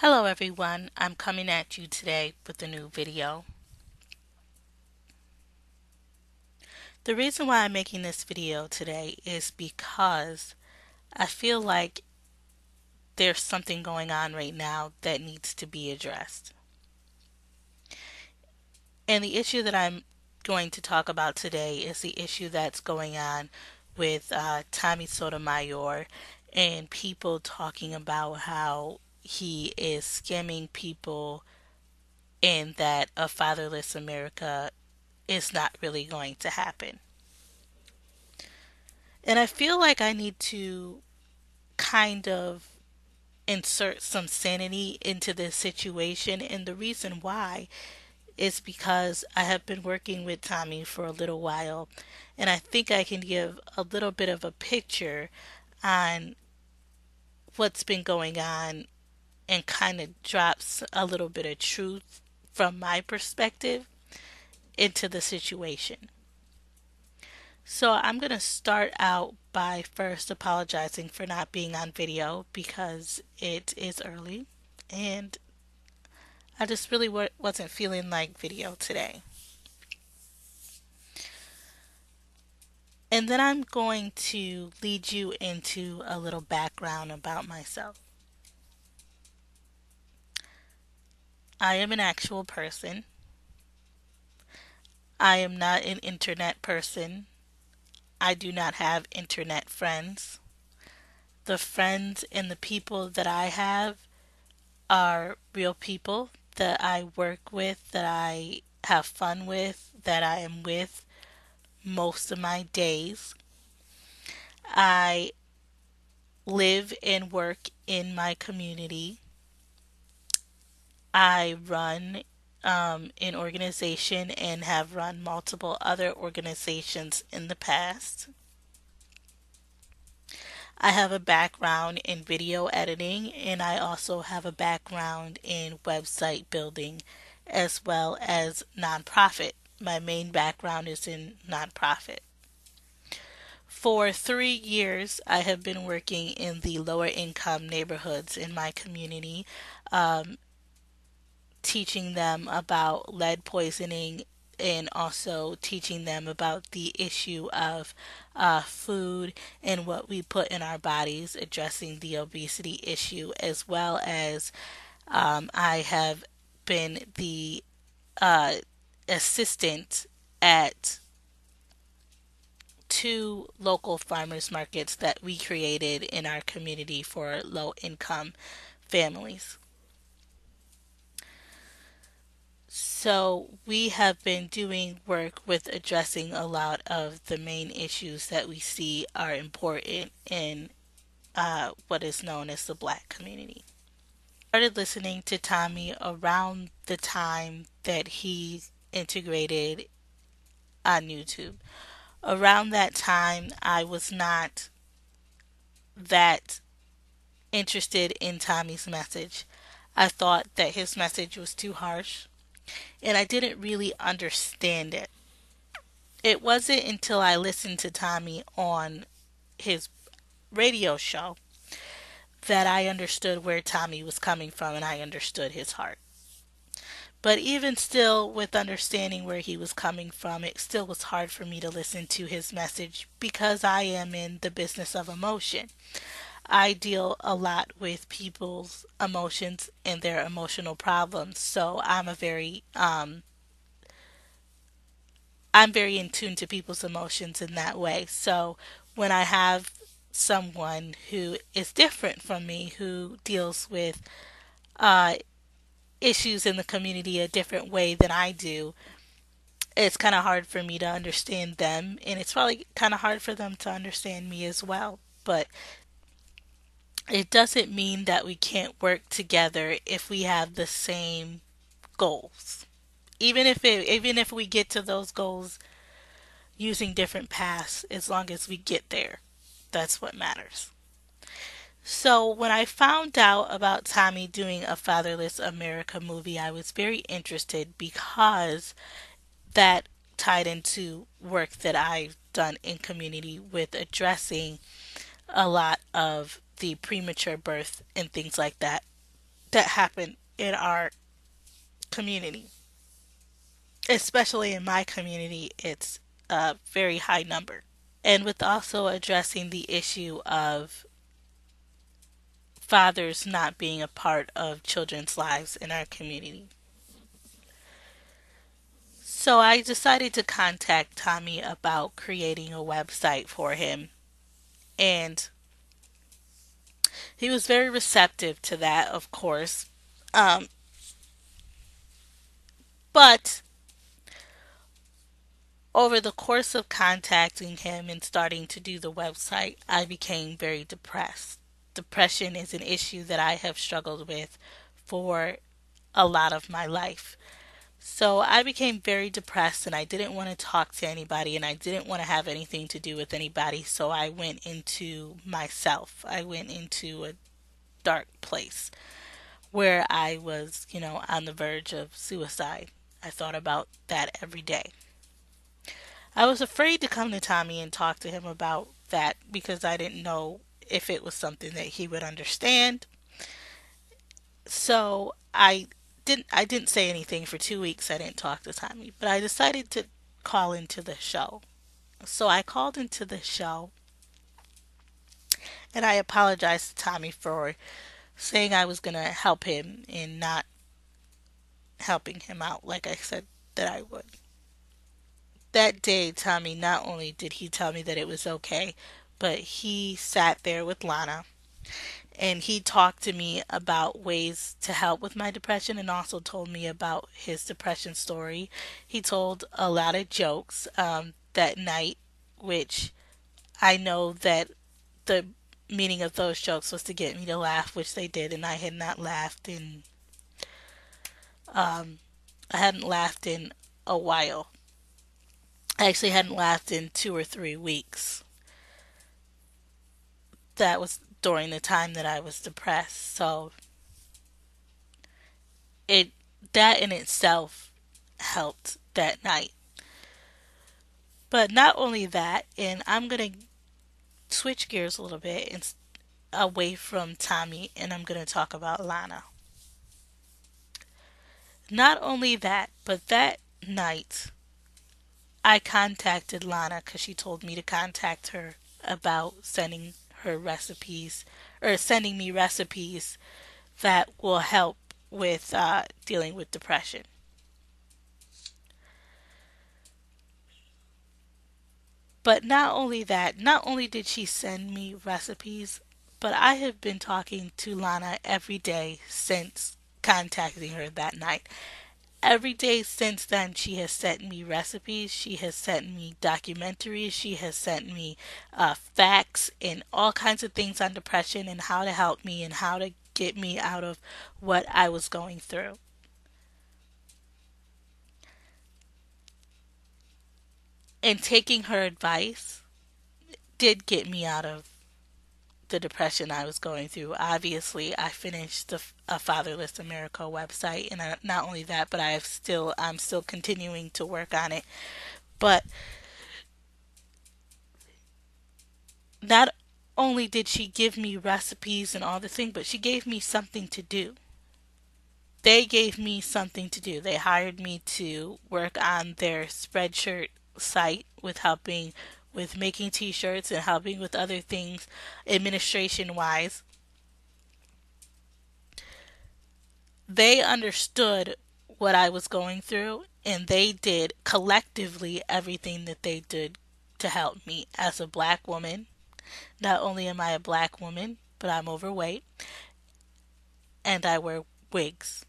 Hello everyone, I'm coming at you today with a new video. The reason why I'm making this video today is because I feel like there's something going on right now that needs to be addressed. And the issue that I'm going to talk about today is the issue that's going on with Tommy Sotomayor and people talking about how he is scamming people and that a fatherless America is not really going to happen. And I feel like I need to kind of insert some sanity into this situation. And the reason why is because I have been working with Tommy for a little while. And I think I can give a little bit of a picture on what's been going on and kind of drops a little bit of truth from my perspective into the situation. So I'm going to start out by first apologizing for not being on video because it is early and I just really wasn't feeling like video today. And then I'm going to lead you into a little background about myself. I am an actual person. I am not an internet person. I do not have internet friends. The friends and the people that I have are real people that I work with, that I have fun with, that I am with most of my days. I live and work in my community. I run an organization and have run multiple other organizations in the past. I have a background in video editing and I also have a background in website building as well as nonprofit. My main background is in nonprofit. For 3 years, I have been working in the lower income neighborhoods in my community, um, teaching them about lead poisoning and also teaching them about the issue of food and what we put in our bodies, addressing the obesity issue, as well as I have been the uh, assistant at two local farmers markets that we created in our community for low income families. So we have been doing work with addressing a lot of the main issues that we see are important in what is known as the black community. I started listening to Tommy around the time that he integrated on YouTube. Around that time, I was not that interested in Tommy's message. I thought that his message was too harsh, and I didn't really understand it. It wasn't until I listened to Tommy on his radio show that I understood where Tommy was coming from and I understood his heart. But even still, with understanding where he was coming from, it still was hard for me to listen to his message because I am in the business of emotion. I deal a lot with people's emotions and their emotional problems, so I'm very in tune to people's emotions in that way. So when I have someone who is different from me, who deals with uh, issues in the community a different way than I do, it's kind of hard for me to understand them, and it's probably kind of hard for them to understand me as well. But it doesn't mean that we can't work together if we have the same goals. Even if we get to those goals using different paths, as long as we get there, that's what matters. So when I found out about Tommy doing a Fatherless America movie, I was very interested because that tied into work that I've done in community with addressing a lot of the premature birth and things like that that happen in our community. Especially in my community, it's a very high number. And with also addressing the issue of fathers not being a part of children's lives in our community. So I decided to contact Tommy about creating a website for him. And he was very receptive to that, of course. Um, but over the course of contacting him and starting to do the website, I became very depressed. Depression is an issue that I have struggled with for a lot of my life. So I became very depressed and I didn't want to talk to anybody and I didn't want to have anything to do with anybody. So I went into myself. I went into a dark place where I was, on the verge of suicide. I thought about that every day. I was afraid to come to Tommy and talk to him about that because I didn't know if it was something that he would understand. So I didn't say anything for 2 weeks. I didn't talk to Tommy, but I decided to call into the show. So I called into the show and I apologized to Tommy for saying I was going to help him and not helping him out like I said that I would. That day, Tommy not only did he tell me that it was okay, but he sat there with Lana and he talked to me about ways to help with my depression and also told me about his depression story. He told a lot of jokes that night, which I know that the meaning of those jokes was to get me to laugh, which they did, and I had not laughed in I hadn't laughed in a while. I actually hadn't laughed in 2 or 3 weeks. That was during the time that I was depressed. So it that in itself helped that night. But not only that, and I'm gonna switch gears a little bit and away from Tommy, and I'm gonna talk about Lana. Not only that, but that night I contacted Lana because she told me to contact her about sending her recipes or sending me recipes that will help with dealing with depression. But not only that, not only did she send me recipes, but I have been talking to Lana every day since contacting her that night. Every day since then, she has sent me recipes, she has sent me documentaries, she has sent me facts and all kinds of things on depression and how to help me and how to get me out of what I was going through. And taking her advice did get me out of the depression I was going through. Obviously, I finished a Fatherless America website, and not only that, but I'm still continuing to work on it. But not only did she give me recipes and all the things, but she gave me something to do. They gave me something to do. They hired me to work on their Spreadshirt site with helping with making t-shirts and helping with other things administration wise. They understood what I was going through and they did collectively everything that they did to help me as a black woman. Not only am I a black woman, but I'm overweight and I wear wigs.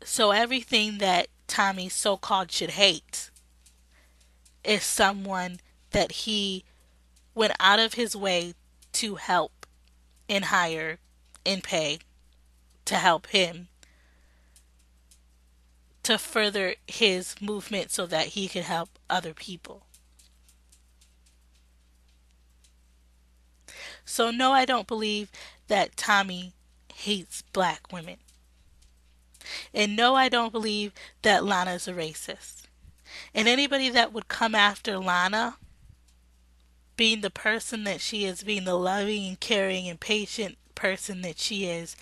So everything that Tommy so called should hate is someone that he went out of his way to help and hire and pay to help him to further his movement so that he could help other people. So, no, I don't believe that Tommy hates black women. And no, I don't believe that Lana's a racist. And anybody that would come after Lana, being the person that she is, being the loving and caring and patient person that she is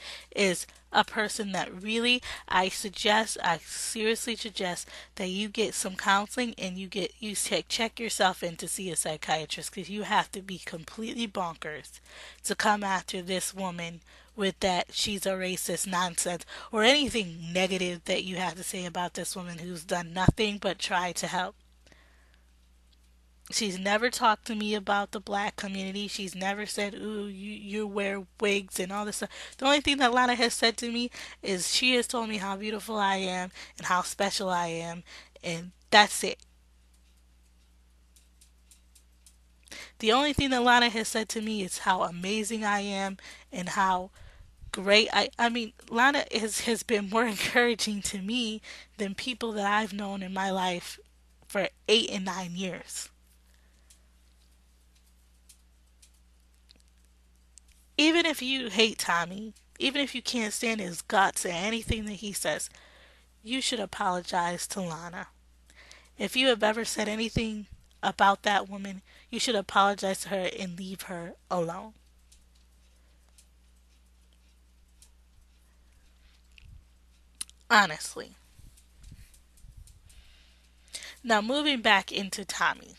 a person that really, I seriously suggest that you get some counseling and you check yourself in to see a psychiatrist, because you have to be completely bonkers to come after this woman with that she's a racist nonsense or anything negative that you have to say about this woman who's done nothing but try to help. She's never talked to me about the black community. She's never said, "Ooh, you wear wigs and all this stuff." The only thing that Lana has said to me is she has told me how beautiful I am and how special I am, and that's it. The only thing that Lana has said to me is how amazing I am and how great I mean, Lana has been more encouraging to me than people that I've known in my life for 8 and 9 years. Even if you hate Tommy, even if you can't stand his guts or anything that he says, you should apologize to Lana. If you have ever said anything about that woman, you should apologize to her and leave her alone. Honestly. Now, moving back into Tommy.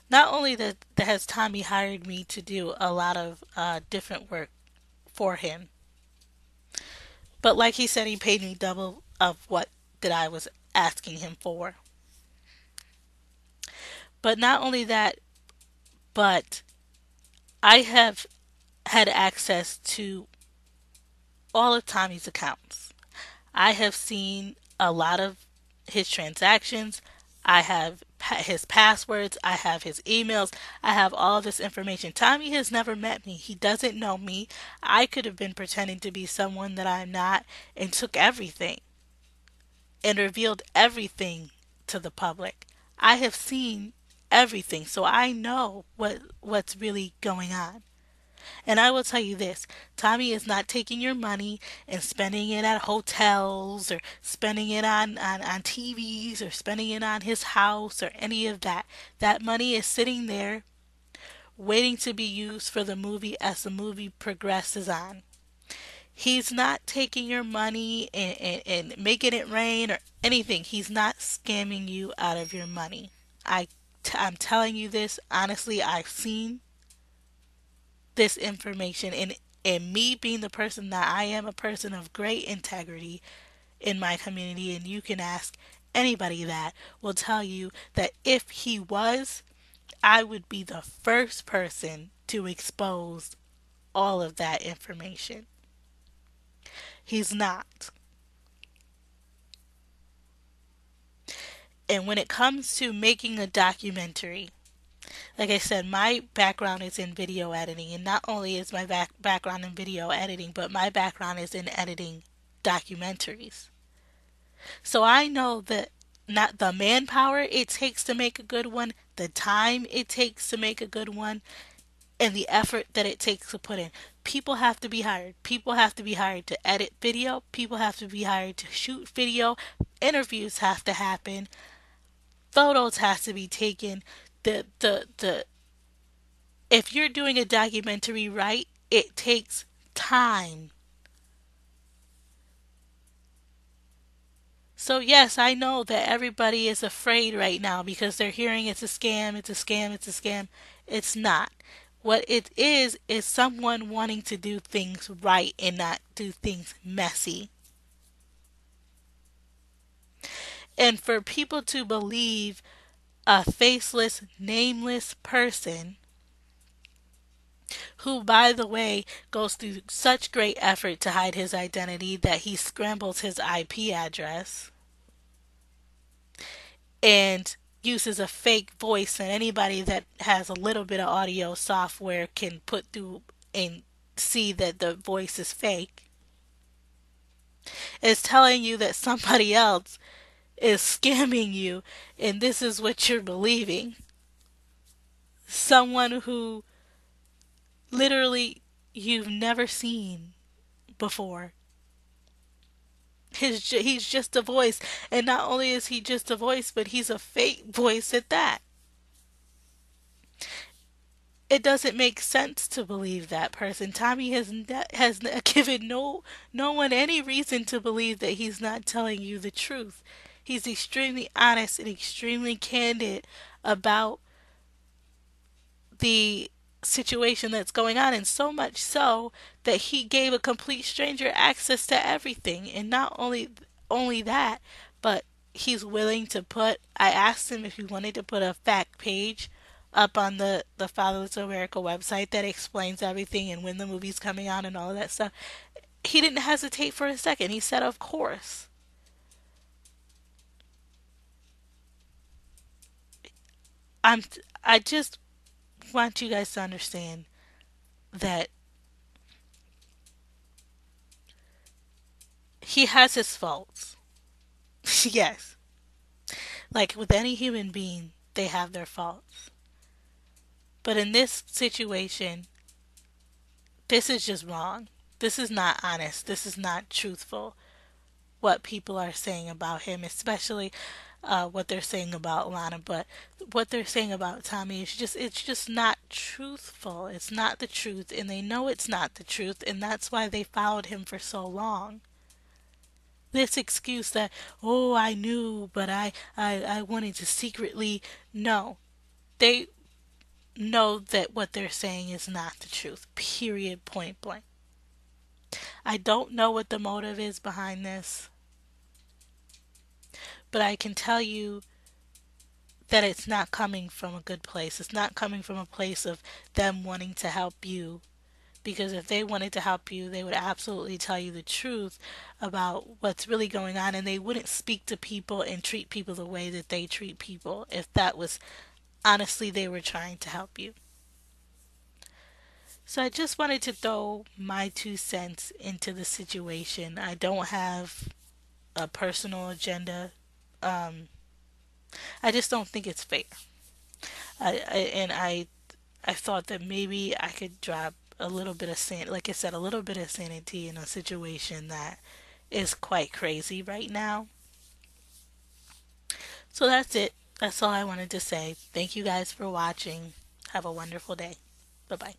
Not only that has Tommy hired me to do a lot of different work for him, but like he said, he paid me double of what that I was asking him for. But not only that, but I have had access to all of Tommy's accounts. I have seen a lot of his transactions. I have his passwords. I have his emails. I have all this information. Tommy has never met me. He doesn't know me. I could have been pretending to be someone that I'm not and took everything and revealed everything to the public. I have seen everything, so I know what's really going on. And I will tell you this, Tommy is not taking your money and spending it at hotels or spending it on TVs or spending it on his house or any of that. That money is sitting there waiting to be used for the movie as the movie progresses on. He's not taking your money and making it rain or anything. He's not scamming you out of your money. I'm telling you this honestly. I've seen this information, and me being the person that I am, a person of great integrity in my community, and you can ask anybody that will tell you that if he was, I would be the first person to expose all of that information. He's not. And when it comes to making a documentary, like I said, my background is in video editing, and not only is my background in video editing, but my background is in editing documentaries. So I know that not the manpower it takes to make a good one, the time it takes to make a good one, and the effort that it takes to put in. People have to be hired. People have to be hired to edit video. People have to be hired to shoot video. Interviews have to happen. Photos have to be taken. The if you're doing a documentary right, it takes time. So yes, I know that everybody is afraid right now because they're hearing it's a scam, it's a scam, it's a scam. It's not. What it is someone wanting to do things right and not do things messy. And for people to believe a faceless, nameless person who, by the way, goes through such great effort to hide his identity that he scrambles his IP address and uses a fake voice, and anybody that has a little bit of audio software can put through and see that the voice is fake, is telling you that somebody else is scamming you and this is what you're believing. Someone who literally you've never seen before. He's just a voice, and not only is he just a voice, but he's a fake voice at that. it doesn't make sense to believe that person. Tommy has given no one any reason to believe that he's not telling you the truth. He's extremely honest and extremely candid about the situation that's going on, and so much so that he gave a complete stranger access to everything. And not only that, but he's willing to put, I asked him if he wanted to put a fact page up on the Fatherless America website that explains everything and when the movie's coming out and all of that stuff. He didn't hesitate for a second. He said, "Of course." I'm I just want you guys to understand that he has his faults. Yes. Like with any human being, they have their faults. But in this situation, this is just wrong. This is not honest. This is not truthful. What people are saying about him, especially what they're saying about Lana, but what they're saying about Tommy is it's just not truthful. It's not the truth, and they know it's not the truth, and that's why they followed him for so long. This excuse that, oh, I knew, but I wanted to secretly, no, they know that what they're saying is not the truth, period, point blank. I don't know what the motive is behind this, but I can tell you that it's not coming from a good place. It's not coming from a place of them wanting to help you. Because if they wanted to help you, they would absolutely tell you the truth about what's really going on, and they wouldn't speak to people and treat people the way that they treat people if that was honestly they were trying to help you. So I just wanted to throw my 2 cents into the situation. I don't have a personal agenda. Um, I just don't think it's fair. I thought that maybe I could drop a little bit of like I said, a little bit of sanity in a situation that is quite crazy right now. So that's it. That's all I wanted to say. Thank you guys for watching. Have a wonderful day. Bye bye.